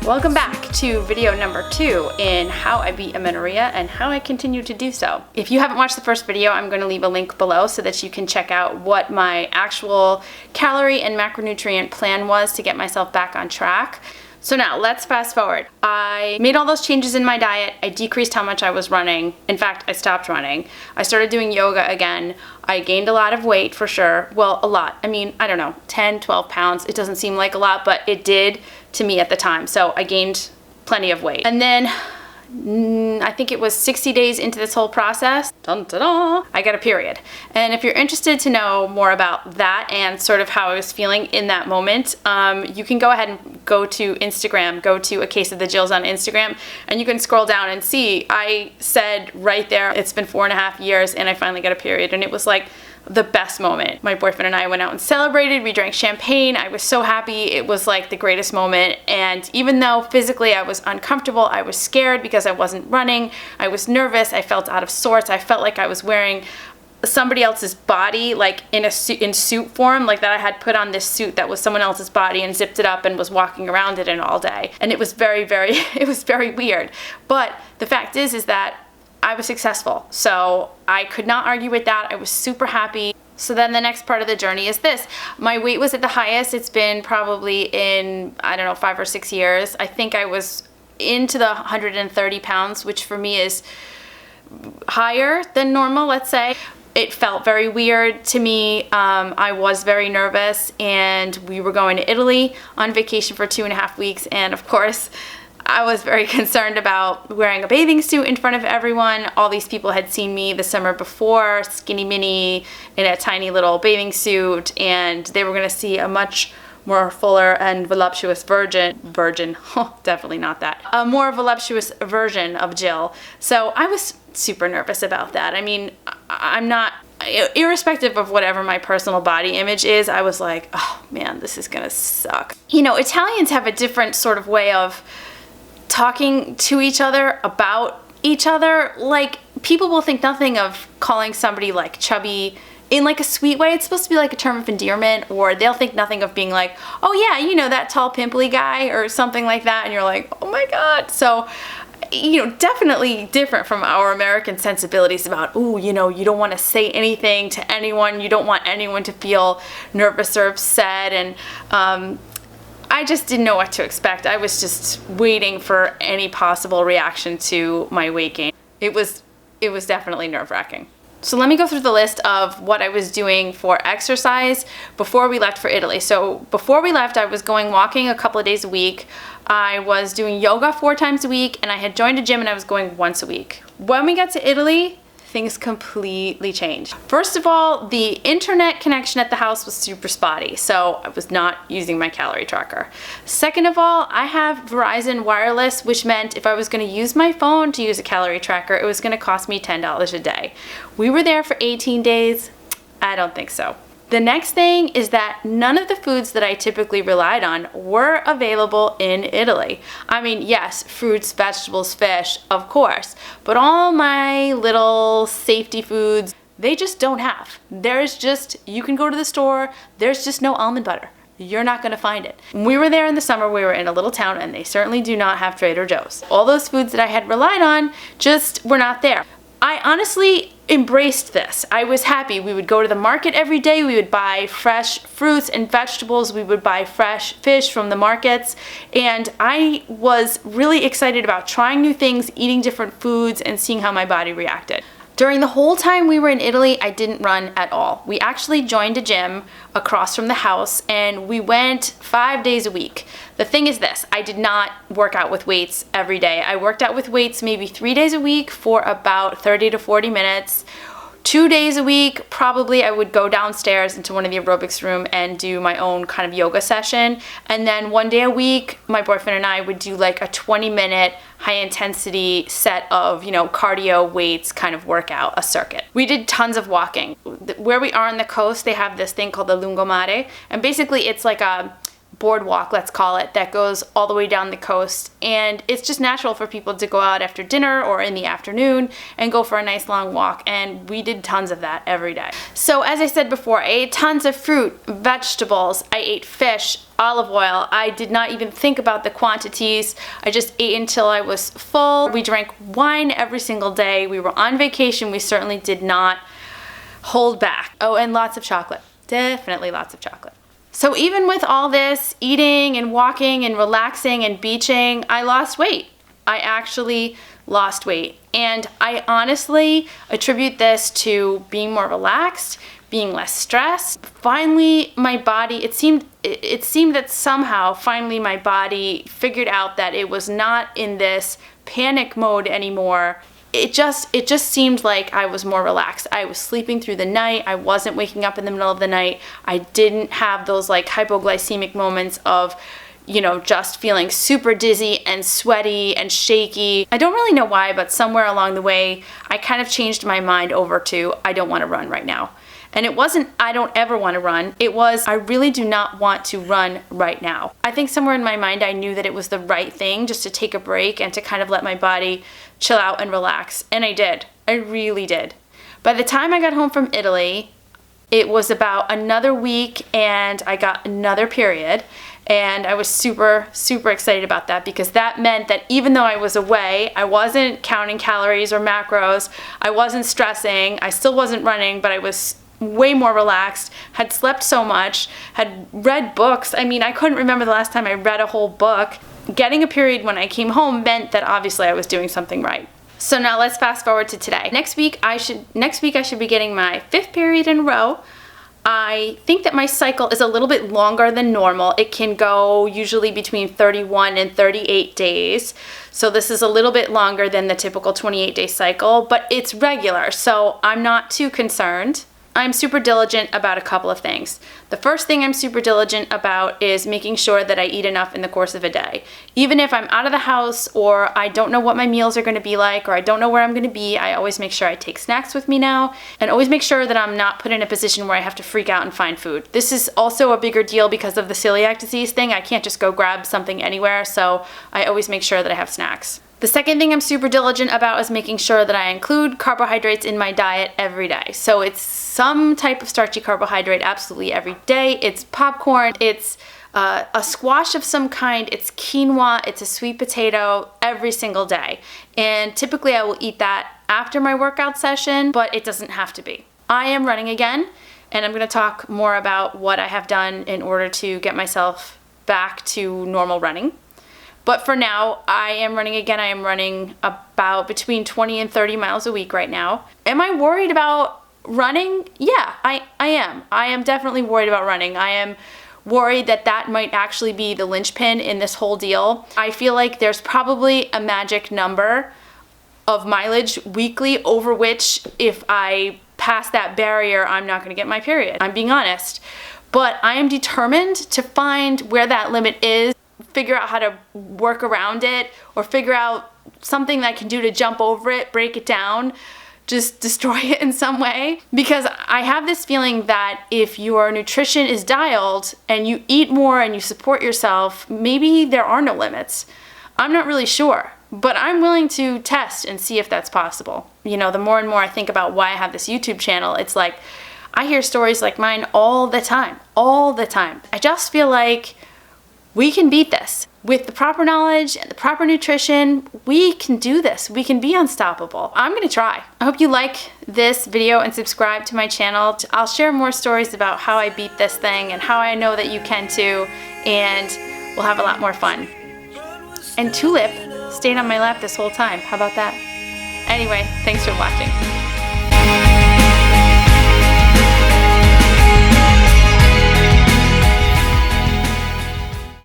Welcome back to video number 2 in how I beat amenorrhea and how I continue to do so. If you haven't watched the first video, I'm going to leave a link below so that you can check out what my actual calorie and macronutrient plan was to get myself back on track. So now let's fast forward. I made all those changes in my diet. I decreased how much I was running. In fact, I stopped running. I started doing yoga again. I gained a lot of weight for sure. Well, a lot. I mean, I don't know, 10, 12 pounds. It doesn't seem like a lot, but it did to me at the time. So I gained plenty of weight. And then I think it was 60 days into this whole process, dun, dun, dun, I got a period. And if you're interested to know more about that and sort of how I was feeling in that moment, you can go ahead and go to Instagram, go to A Case of the Jills on Instagram, and you can scroll down and see, I said right there, it's been 4.5 years and I finally got a period, and it was like the best moment. My boyfriend and I went out and celebrated. We drank champagne. I was so happy. It was like the greatest moment. And even though physically I was uncomfortable, I was scared because I wasn't running. I was nervous. I felt out of sorts. I felt like I was wearing somebody else's body, like in suit form, like that I had put on this suit that was someone else's body and zipped it up and was walking around it in all day. And it was very, it was very weird. But the fact is that I was successful. So I could not argue with that. I was super happy. So then the next part of the journey is this. My weight was at the highest it's been probably in, I don't know, 5 or 6 years. I think I was into the 130 pounds, which for me is higher than normal, let's say. It felt very weird to me. I was very nervous, and we were going to Italy on vacation for 2.5 weeks. And of course, I was very concerned about wearing a bathing suit in front of everyone. All these people had seen me the summer before, skinny mini, in a tiny little bathing suit, and they were gonna see a much more fuller and voluptuous definitely not that, a more voluptuous version of Jill. So I was super nervous about that. I mean, I'm not, irrespective of whatever my personal body image is, I was like, oh man, this is gonna suck. You know, Italians have a different sort of way of talking to each other about each other. Like, people will think nothing of calling somebody like chubby in like a sweet way. It's supposed to be like a term of endearment, or they'll think nothing of being like, oh yeah, you know, that tall pimply guy or something like that, and you're like, oh my god. So, you know, definitely different from our American sensibilities about, ooh, you know, you don't want to say anything to anyone, you don't want anyone to feel nervous or upset, and I just didn't know what to expect. I was just waiting for any possible reaction to my weight gain. It was definitely nerve-wracking. So let me go through the list of what I was doing for exercise before we left for Italy. So before we left, I was going walking a couple of days a week. I was doing yoga 4 times a week, and I had joined a gym and I was going once a week. When we got to Italy, things completely changed. First of all, the internet connection at the house was super spotty, so I was not using my calorie tracker. Second of all, I have Verizon wireless, which meant if I was gonna use my phone to use a calorie tracker, it was gonna cost me $10 a day. We were there for 18 days. I don't think so. The next thing is that none of the foods that I typically relied on were available in Italy. I mean, yes, fruits, vegetables, fish, of course, but all my little safety foods, they just don't have. There's just, you can go to the store, there's just no almond butter. You're not gonna find it. When we were there in the summer, we were in a little town, and they certainly do not have Trader Joe's. All those foods that I had relied on just were not there. I honestly embraced this. I was happy. We would go to the market every day. We would buy fresh fruits and vegetables. We would buy fresh fish from the markets. And I was really excited about trying new things, eating different foods, and seeing how my body reacted. During the whole time we were in Italy, I didn't run at all. We actually joined a gym across from the house, and we went 5 days a week. The thing is this, I did not work out with weights every day. I worked out with weights maybe 3 days a week for about 30 to 40 minutes. 2 days a week, probably I would go downstairs into one of the aerobics room and do my own kind of yoga session. And then 1 day a week, my boyfriend and I would do like a 20-minute high intensity set of, you know, cardio weights kind of workout, a circuit. We did tons of walking. Where we are on the coast, they have this thing called the lungomare. And basically it's like a boardwalk, let's call it, that goes all the way down the coast, and it's just natural for people to go out after dinner or in the afternoon and go for a nice long walk, and we did tons of that every day. So as I said before, I ate tons of fruit, vegetables, I ate fish, olive oil. I did not even think about the quantities. I just ate until I was full. We drank wine every single day. We were on vacation. We certainly did not hold back. Oh, and lots of chocolate. Definitely lots of chocolate. So even with all this eating and walking and relaxing and beaching, I lost weight. I actually lost weight. And I honestly attribute this to being more relaxed, being less stressed. Finally, my body, it seemed that somehow finally my body figured out that it was not in this panic mode anymore. It just seemed like I was more relaxed. I was sleeping through the night. I wasn't waking up in the middle of the night. I didn't have those like hypoglycemic moments of, you know, just feeling super dizzy and sweaty and shaky. I don't really know why, but somewhere along the way, I kind of changed my mind over to, I don't want to run right now. And it wasn't, I don't ever want to run. It was, I really do not want to run right now. I think somewhere in my mind, I knew that it was the right thing just to take a break and to kind of let my body chill out and relax. And I did. I really did. By the time I got home from Italy, it was about another week and I got another period. And I was super, super excited about that because that meant that even though I was away, I wasn't counting calories or macros, I wasn't stressing, I still wasn't running, but I was way more relaxed, had slept so much, had read books. I mean, I couldn't remember the last time I read a whole book. Getting a period when I came home meant that obviously I was doing something right. So now let's fast forward to today. Next week I should be getting my 5th period in a row. I think that my cycle is a little bit longer than normal. It can go usually between 31 and 38 days. So this is a little bit longer than the typical 28-day cycle, but it's regular, so I'm not too concerned. I'm super diligent about a couple of things. The first thing I'm super diligent about is making sure that I eat enough in the course of a day. Even if I'm out of the house or I don't know what my meals are going to be like or I don't know where I'm going to be, I always make sure I take snacks with me now and always make sure that I'm not put in a position where I have to freak out and find food. This is also a bigger deal because of the celiac disease thing. I can't just go grab something anywhere, so I always make sure that I have snacks. The second thing I'm super diligent about is making sure that I include carbohydrates in my diet every day. So it's some type of starchy carbohydrate absolutely every day. It's popcorn, it's a squash of some kind, it's quinoa, it's a sweet potato every single day. And typically I will eat that after my workout session, but it doesn't have to be. I am running again, and I'm going to talk more about what I have done in order to get myself back to normal running. But for now, I am running again. I am running about between 20 and 30 miles a week right now. Am I worried about running? Yeah, I am. I am definitely worried about running. I am worried that that might actually be the linchpin in this whole deal. I feel like there's probably a magic number of mileage weekly over which if I pass that barrier, I'm not going to get my period. I'm being honest. But I am determined to find where that limit is, figure out how to work around it, or figure out something that I can do to jump over it, break it down, just destroy it in some way. Because I have this feeling that if your nutrition is dialed and you eat more and you support yourself, maybe there are no limits. I'm not really sure, but I'm willing to test and see if that's possible. You know, the more and more I think about why I have this YouTube channel, it's like I hear stories like mine all the time. I just feel like we can beat this. With the proper knowledge and the proper nutrition, we can do this. We can be unstoppable. I'm gonna try. I hope you like this video and subscribe to my channel. I'll share more stories about how I beat this thing and how I know that you can too, and we'll have a lot more fun. And Tulip stayed on my lap this whole time. How about that? Anyway, thanks for watching.